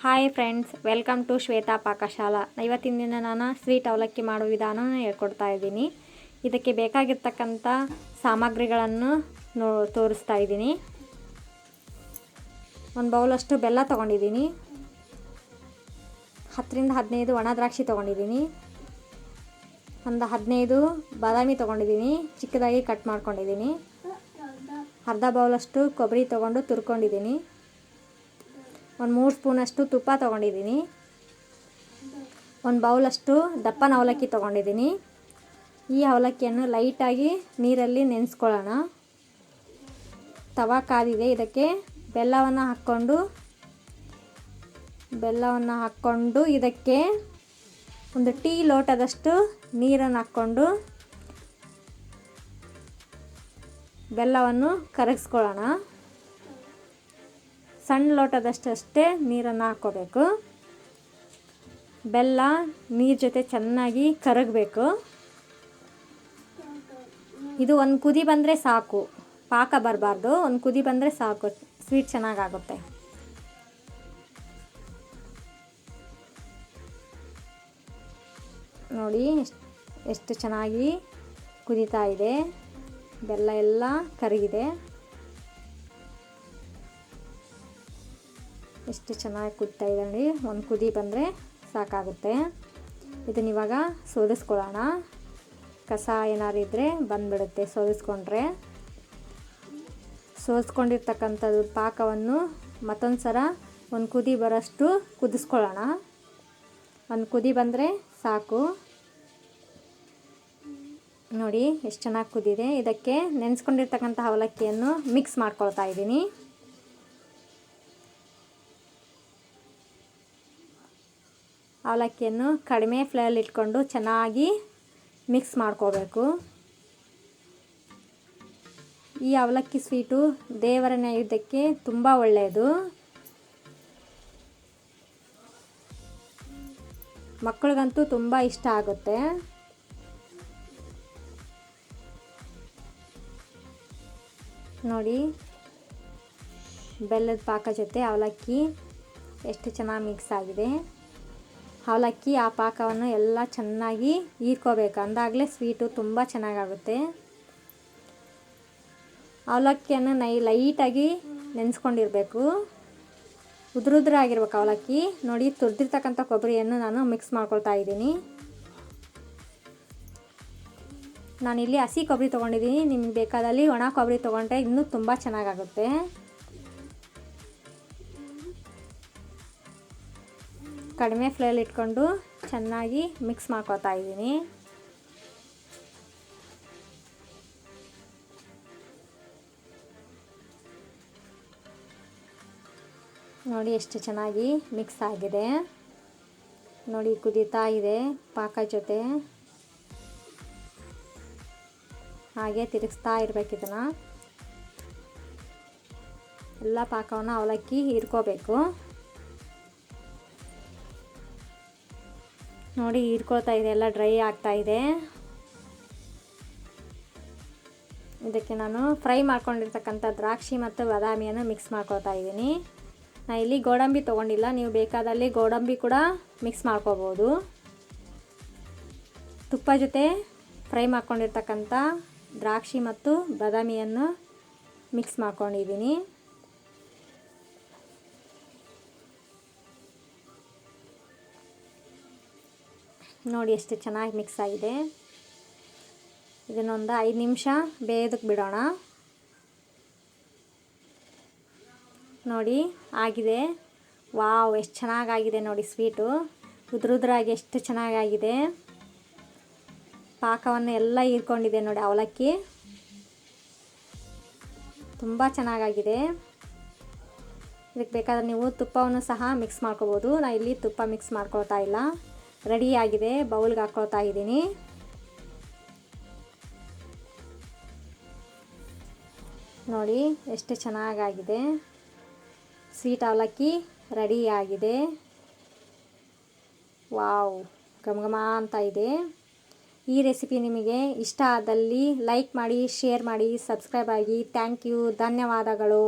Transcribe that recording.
Hi friends, welcome to Shweta Pakashala. ಇವತ್ತಿನ ದಿನ ನಾನು ಸ್ವೀಟ್ ಅವಲಕ್ಕಿ ಮಾಡೋ ವಿಧಾನನ ಹೇಳ್ಕೊಡ್ತಾ ಇದ್ದೀನಿ. ಇದಕ್ಕೆ ಬೇಕಾಗಿರ್ತಕ್ಕಂಥ ಸಾಮಗ್ರಿಗಳನ್ನು ತೋರಿಸ್ತಾ ಇದ್ದೀನಿ. ಒಂದು ಬೌಲಷ್ಟು ಬೆಲ್ಲ ತೊಗೊಂಡಿದ್ದೀನಿ. 10 ರಿಂದ 15 ಒಣ ದ್ರಾಕ್ಷಿ ತೊಗೊಂಡಿದ್ದೀನಿ. ಒಂದು 15 ಬಾದಾಮಿ ತೊಗೊಂಡಿದ್ದೀನಿ, ಚಿಕ್ಕದಾಗಿ ಕಟ್ ಮಾಡ್ಕೊಂಡಿದ್ದೀನಿ. ಅರ್ಧ ಬೌಲಷ್ಟು ಕೊಬ್ಬರಿ ತೊಗೊಂಡು ತುರ್ಕೊಂಡಿದ್ದೀನಿ. ಒಂದು 3 ಸ್ಪೂನಷ್ಟು ತುಪ್ಪ ತೊಗೊಂಡಿದ್ದೀನಿ. ಒಂದು ಬೌಲಷ್ಟು ದಪ್ಪನ ಅವಲಕ್ಕಿ ತೊಗೊಂಡಿದ್ದೀನಿ. ಈ ಅವಲಕ್ಕಿಯನ್ನು ಲೈಟಾಗಿ ನೀರಲ್ಲಿ ನೆನೆಸ್ಕೊಳ್ಳೋಣ. ತವಾ ಕಾದಿದೆ. ಇದಕ್ಕೆ ಬೆಲ್ಲವನ್ನು ಹಾಕ್ಕೊಂಡು ಇದಕ್ಕೆ ಒಂದು ಟೀ ಲೋಟದಷ್ಟು ನೀರನ್ನು ಹಾಕ್ಕೊಂಡು ಬೆಲ್ಲವನ್ನು ಕರಗಿಸ್ಕೊಳ್ಳೋಣ. ಸಣ್ಣ ಲೋಟದಷ್ಟೇ ನೀರನ್ನು ಹಾಕ್ಕೋಬೇಕು. ಬೆಲ್ಲ ನೀರು ಜೊತೆ ಚೆನ್ನಾಗಿ ಕರಗಬೇಕು. ಇದು ಒಂದು ಕುದಿ ಬಂದರೆ ಸಾಕು, ಪಾಕ ಬರಬಾರ್ದು. ಒಂದು ಕುದಿ ಬಂದರೆ ಸಾಕು, ಸ್ವೀಟ್ ಚೆನ್ನಾಗಾಗುತ್ತೆ. ನೋಡಿ ಎಷ್ಟು ಚೆನ್ನಾಗಿ ಕುದೀತಾ ಇದೆ. ಬೆಲ್ಲ ಎಲ್ಲ ಕರಗಿದೆ. ಎಷ್ಟು ಚೆನ್ನಾಗಿ ಕುದೀತಾ ಇದೆ ನೋಡಿ. ಒಂದು ಕುದಿ ಬಂದರೆ ಸಾಕಾಗುತ್ತೆ. ಇದನ್ನ ಇವಾಗ ಸೋದಿಸ್ಕೊಳ್ಳೋಣ. ಕಸ ಏನಾರು ಇದ್ದರೆ ಬಂದುಬಿಡುತ್ತೆ ಸೋದಿಸ್ಕೊಂಡ್ರೆ. ಸೋದಿಸ್ಕೊಂಡಿರ್ತಕ್ಕಂಥದ್ದು ಪಾಕವನ್ನು ಮತ್ತೊಂದು ಸಲ ಒಂದು ಕುದಿ ಬರೋಷ್ಟು ಕುದಿಸ್ಕೊಳ್ಳೋಣ. ಒಂದು ಕುದಿ ಬಂದರೆ ಸಾಕು. ನೋಡಿ ಎಷ್ಟು ಚೆನ್ನಾಗಿ ಕುದಿದೆ. ಇದಕ್ಕೆ ನೆನೆಸ್ಕೊಂಡಿರ್ತಕ್ಕಂಥ ಅವಲಕ್ಕಿಯನ್ನು ಮಿಕ್ಸ್ ಮಾಡ್ಕೊಳ್ತಾ ಇದ್ದೀನಿ. ಅವಲಕ್ಕಿಯನ್ನು ಕಡಿಮೆ ಫ್ಲೇಮಲ್ಲಿ ಇಟ್ಕೊಂಡು ಚೆನ್ನಾಗಿ ಮಿಕ್ಸ್ ಮಾಡ್ಕೋಬೇಕು. ಈ ಅವಲಕ್ಕಿ ಸ್ವೀಟು ದೇವರ ನೈವೇದ್ಯಕ್ಕೆ ತುಂಬ ಒಳ್ಳೆಯದು. ಮಕ್ಕಳಿಗಂತೂ ತುಂಬ ಇಷ್ಟ ಆಗುತ್ತೆ. ನೋಡಿ ಬೆಲ್ಲದ ಪಾಕ ಜೊತೆ ಅವಲಕ್ಕಿ ಎಷ್ಟು ಚೆನ್ನಾಗಿ ಮಿಕ್ಸ್ ಆಗಿದೆ. ಅವಲಕ್ಕಿ ಆ ಪಾಕವನ್ನು ಎಲ್ಲ ಚೆನ್ನಾಗಿ ಹೀರ್ಕೋಬೇಕು, ಅಂದಾಗಲೇ ಸ್ವೀಟು ತುಂಬ ಚೆನ್ನಾಗಾಗುತ್ತೆ. ಅವಲಕ್ಕಿಯನ್ನು ಲೈಟಾಗಿ ನೆನೆಸ್ಕೊಂಡಿರಬೇಕು. ಉದುರುದ್ರಾಗಿರ್ಬೇಕು ಅವಲಕ್ಕಿ. ನೋಡಿ ತುರಿದಿರ್ತಕ್ಕಂಥ ಕೊಬ್ಬರಿಯನ್ನು ನಾನು ಮಿಕ್ಸ್ ಮಾಡ್ಕೊಳ್ತಾ ಇದ್ದೀನಿ. ನಾನಿಲ್ಲಿ ಹಸಿ ಕೊಬ್ಬರಿ ತೊಗೊಂಡಿದ್ದೀನಿ. ನಿಮ್ಗೆ ಬೇಕಾದಲ್ಲಿ ಒಣ ಕೊಬ್ಬರಿ ತೊಗೊಂಡ್ರೆ ಇನ್ನೂ ತುಂಬ ಚೆನ್ನಾಗಾಗುತ್ತೆ. ಕಡಿಮೆ ಫ್ಲೇಮಲ್ಲಿ ಇಟ್ಕೊಂಡು ಚೆನ್ನಾಗಿ ಮಿಕ್ಸ್ ಮಾಡ್ಕೊತಾ ಇದ್ದೀನಿ. ನೋಡಿ ಎಷ್ಟು ಚೆನ್ನಾಗಿ ಮಿಕ್ಸ್ ಆಗಿದೆ. ನೋಡಿ ಕುದೀತಾ ಇದೆ ಪಾಕ ಜೊತೆ. ಹಾಗೆ ತಿರುಗಿಸ್ತಾ ಇರಬೇಕು. ಇದನ್ನು ಎಲ್ಲ ಪಾಕವನ್ನು ಅವಲಕ್ಕಿ ಹೀರ್ಕೋಬೇಕು. ನೋಡಿ ಹೀರ್ಕೊಳ್ತಾ ಇದೆ, ಎಲ್ಲ ಡ್ರೈ ಆಗ್ತಾ ಇದೆ. ಇದಕ್ಕೆ ನಾನು ಫ್ರೈ ಮಾಡ್ಕೊಂಡಿರ್ತಕ್ಕಂಥ ದ್ರಾಕ್ಷಿ ಮತ್ತು ಬಾದಾಮಿಯನ್ನು ಮಿಕ್ಸ್ ಮಾಡ್ಕೊಳ್ತಾ ಇದ್ದೀನಿ. ನಾನು ಇಲ್ಲಿ ಗೋಡಂಬಿ ತೊಗೊಂಡಿಲ್ಲ, ನೀವು ಬೇಕಾದಲ್ಲಿ ಗೋಡಂಬಿ ಕೂಡ ಮಿಕ್ಸ್ ಮಾಡ್ಕೋಬೋದು. ತುಪ್ಪ ಜೊತೆ ಫ್ರೈ ಮಾಡ್ಕೊಂಡಿರ್ತಕ್ಕಂಥ ದ್ರಾಕ್ಷಿ ಮತ್ತು ಬಾದಾಮಿಯನ್ನು ಮಿಕ್ಸ್ ಮಾಡ್ಕೊಂಡಿದ್ದೀನಿ. ನೋಡಿ ಎಷ್ಟು ಚೆನ್ನಾಗಿ ಮಿಕ್ಸ್ ಆಗಿದೆ. ಇದನ್ನೊಂದು 5 ನಿಮಿಷ ಬೇಯೋದಕ್ಕೆ ಬಿಡೋಣ. ನೋಡಿ ಆಗಿದೆ. ವಾವ್, ಎಷ್ಟು ಚೆನ್ನಾಗಾಗಿದೆ ನೋಡಿ ಸ್ವೀಟು. ಉದುರುದ್ರಾಗಿ ಎಷ್ಟು ಚೆನ್ನಾಗಾಗಿದೆ. ಪಾಕವನ್ನು ಎಲ್ಲ ಹೀರ್ಕೊಂಡಿದೆ ನೋಡಿ ಅವಲಕ್ಕಿ. ತುಂಬ ಚೆನ್ನಾಗಾಗಿದೆ. ಇದಕ್ಕೆ ಬೇಕಾದರೆ ನೀವು ತುಪ್ಪವನ್ನು ಸಹ ಮಿಕ್ಸ್ ಮಾಡ್ಕೋಬೋದು. ನಾನು ಇಲ್ಲಿ ತುಪ್ಪ ಮಿಕ್ಸ್ ಮಾಡ್ಕೊಳ್ತಾ ಇಲ್ಲ. ರೆಡಿಯಾಗಿದೆ. ಬೌಲ್ಗೆ ಹಾಕ್ಕೊಳ್ತಾ ಇದ್ದೀನಿ. ನೋಡಿ ಎಷ್ಟು ಚೆನ್ನಾಗಾಗಿದೆ. ಸ್ವೀಟ್ ಅವಲಕ್ಕಿ ರೆಡಿಯಾಗಿದೆ. ವಾವ್, ಘಮ ಅಂತ ಇದೆ. ಈ ರೆಸಿಪಿ ನಿಮಗೆ ಇಷ್ಟ ಆದಲ್ಲಿ ಲೈಕ್ ಮಾಡಿ, ಶೇರ್ ಮಾಡಿ, ಸಬ್ಸ್ಕ್ರೈಬ್ ಆಗಿ. ಥ್ಯಾಂಕ್ ಯು, ಧನ್ಯವಾದಗಳು.